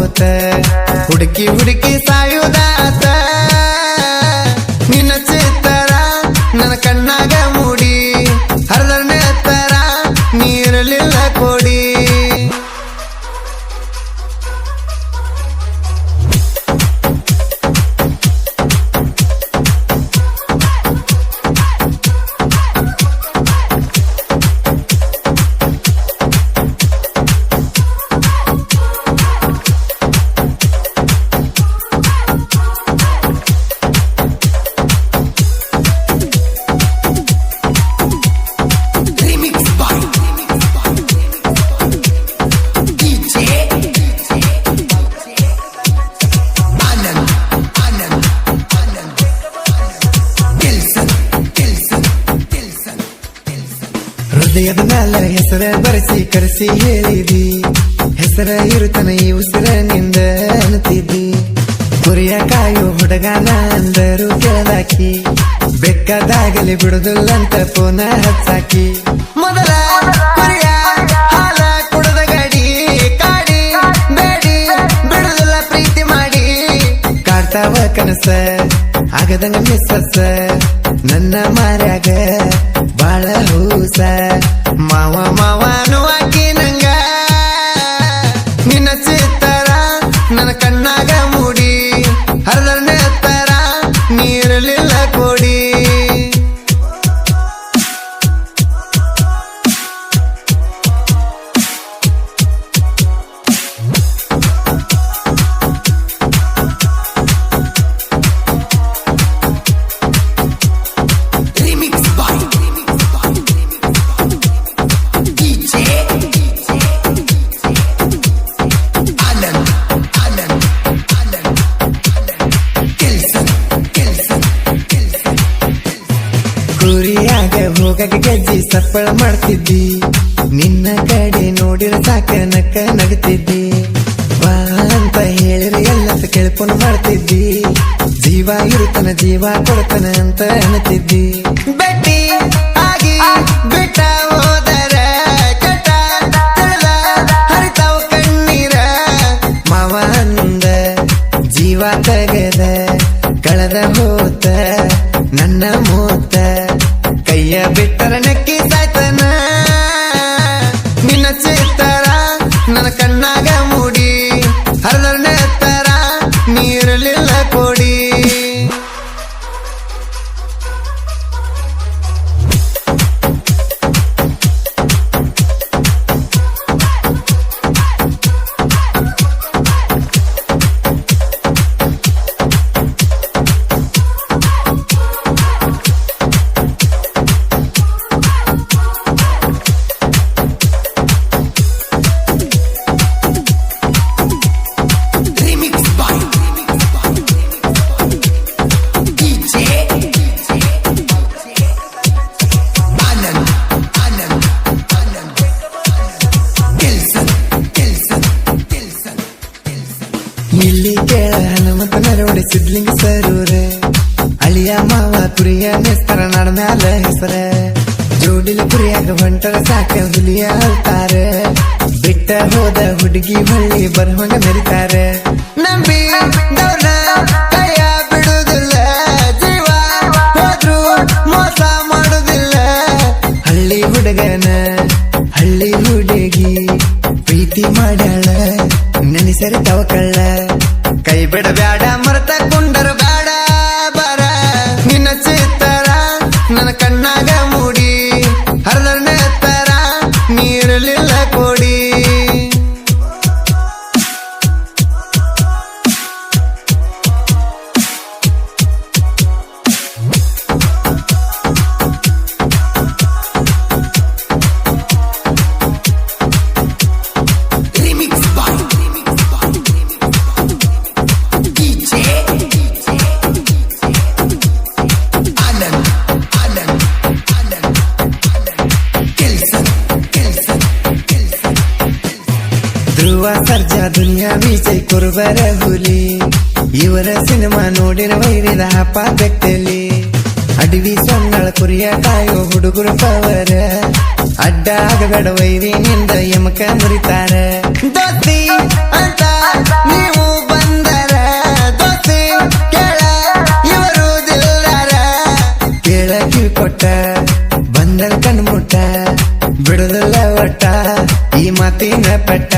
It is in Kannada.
ಹೋತ ಹುಡುಕಿ ಹುಡುಕಿ ಸಾಯುದಾತ ನಿನ್ನ ಚಿತ್ತರ ನನ್ನ ಕಣ್ಣಾಗ ಮೂಡಿ ಹರದರ್ನೆ ತರ ನೀರಲಿಲ್ಲ ಕೊಡಿ ಹೃದಯದ ಮ್ಯಾಲ ಹೆಸರ ಬರೆಸಿ ಕರೆಸಿ ಹೇಳಿದಿ ಹೆಸರ ಇರುತನ ಈ ಉಸಿರ ನಿಂದ ಅನ್ನತಿದ್ದಿ ಕುರಿಯ ಕಾಯೋ ಹುಡುಗನ ಅಂದರು ಕೇಳದಾಕಿ ಬೆಕ್ಕದಾಗಲಿ ಬಿಡುದಿಲ್ಲಂತ ಫೋನ ಹಚ್ಚಾಕಿ ಮೊದಲ ಕುರಿಯ ಹಾಲ ಕುಡದ ಗಡಿ ಕಾಡಿ ಬೇಡಿ ಬಿಡುದಿಲ್ಲ ಪ್ರೀತಿ ಮಾಡಿ ಕಾಡ್ತಾವ ಕನಸ ಆಗದಂಗ ಮಿಸ್ಸಸ ನನ್ನ ಮಾರ್ಯಾಗ ಬಾಳ ಹೂಸ ಮಾವ ಮಾವನು ಆಕಿ ನಂಗ ನಿನ್ನ ಚಿತ್ತರ ನನ್ನ ಕಣ್ಣಾಗ ಮೂಡಿ ಹರದರ್ನೆ ತರ ನೀರಲಿಲ್ಲ ಕೊಡಿ ಕುರಿಯಾಗ ಹೋಗಾಗ ಗೆಜ್ಜಿ ಸಪ್ಪಳ ಮಾಡ್ತಿದ್ದಿ ನಿನ್ನ ಕಡೆ ನೋಡಿರ ಸಾಕ ನಕ್ಕ ನಗತಿದ್ದಿ ಬಾ ಅಂತ ಹೇಳಿರಿ ಎಲ್ಲ ಕೆಳಪುನ ಮಾಡ್ತಿದ್ದಿ ಜೀವ ಇರುತ್ತನ ಜೀವ ಕೊಡ್ತನ ಅಂತ ಅನ್ನತಿದ್ದಿ ಬೆಟ್ಟಿ ಆಗಿ ಬಿಟ್ಟ ಹೋದರ ಕೆಟ್ಟ ತಿಳಿದ ಹರಿತಾವ ಕಣ್ಣೀರ ಮಾವ ಅಂದ ಜೀವ ತೆಗೆದ ಕಳೆದ ಹೋತ ನನ್ನ ಮೂತ ಕೈಯ ಬಿಟ್ಟರ ನೆಕ್ಕಿ ಸಾಯ್ತನ ನಿನ್ನ ಚಿತ್ತರ ನನ್ನ ಕಣ್ಣಾಗ ಮೂಡಿ ಹರದರ್ನೆ ತರ ನೀರಲಿಲ್ಲ ಕೊಡಿ ಇಲ್ಲಿ ಕೇಳ ಹನುಮಂತ ನರವಡೆ ಸಿದ್ಲಿಂಗ ಸರೂರ ಅಳಿಯ ಮಾವ ಕುರಿಯ ನೆಸ್ತರ ನಡ ಮ್ಯಾಲ ಹೆಸರ ಜೋಡಿಲ ಕುರಿಯಾಗ ಹೊಂಟರ ಸಾಕ ಹುಲಿಯ ಅಳ್ತಾರ ಬಿಟ್ಟ ಹೋದ ಹುಡುಗಿ ಹೊಳ್ಳಿ ಬರುವಂಗ ಮೆರಿತಾರ ನಂಬಿ ದೌರ್ನ ಕೈಯ ಬಿಡುದಿಲ್ಲ ಜೀವ ಹೋದ್ರು ಮೋಸ ಮಾಡುದಿಲ್ಲ ಹಳ್ಳಿ ಹುಡುಗನ ಹಳ್ಳಿ ಹುಡುಗಿ ಪ್ರೀತಿ ಮಾಡ್ಯಾಳ ನೆನೆಸರಿ ತವ ಕಳ್ಳ ಕೈ ಬಿಡಬ್ಯಾಡ ಮರತ ಕುಂಡರು ಬ್ಯಾಡ ಬರ ನಿನ್ನ ಚಿತ್ತರ ನನ್ನ ಕಣ್ಣಾಗ ಮೂಡಿ ಹರದರ್ನೆ ತರ ನೀರಲಿಲ್ಲ ಕೊಡಿ ಧ್ರುವ ಸರ್ಜಾ ದುನಿಯಾ ವಿಜಯ್ ಕುರುಬರ ಹುಲಿ ಇವರ ಸಿನಿಮಾ ನೋಡಿನ ವೈರಿದ ಹಪ್ಪ ಬೆಟ್ಟಲಿ ಅಡವಿ ಸೊನ್ನಳ ಕುರಿಯ ಕಾಯೋ ಹುಡುಗರು ಪವರ ಅಡ್ಡ ಆಗಬೇಡ ವೈರಿ ನಿಂದ ಎಮಕ ಮುರಿತಾರ ದೋಸ್ತಿ ಅಂತ ನೀವು ಬಂದರ ದೋಸ್ತಿ ಕೇಳ ಇವರು ದಿಲ್ದಾರ ಕೇಳ ಕಿವಿ ಕೊಟ್ಟ ಬಂದಲ್ ಕಣ್ಮುಟ್ಟ ಬಿಡುದಿಲ್ಲ ಒಟ್ಟ ಈ ಮಾತಿನ ಪಟ್ಟ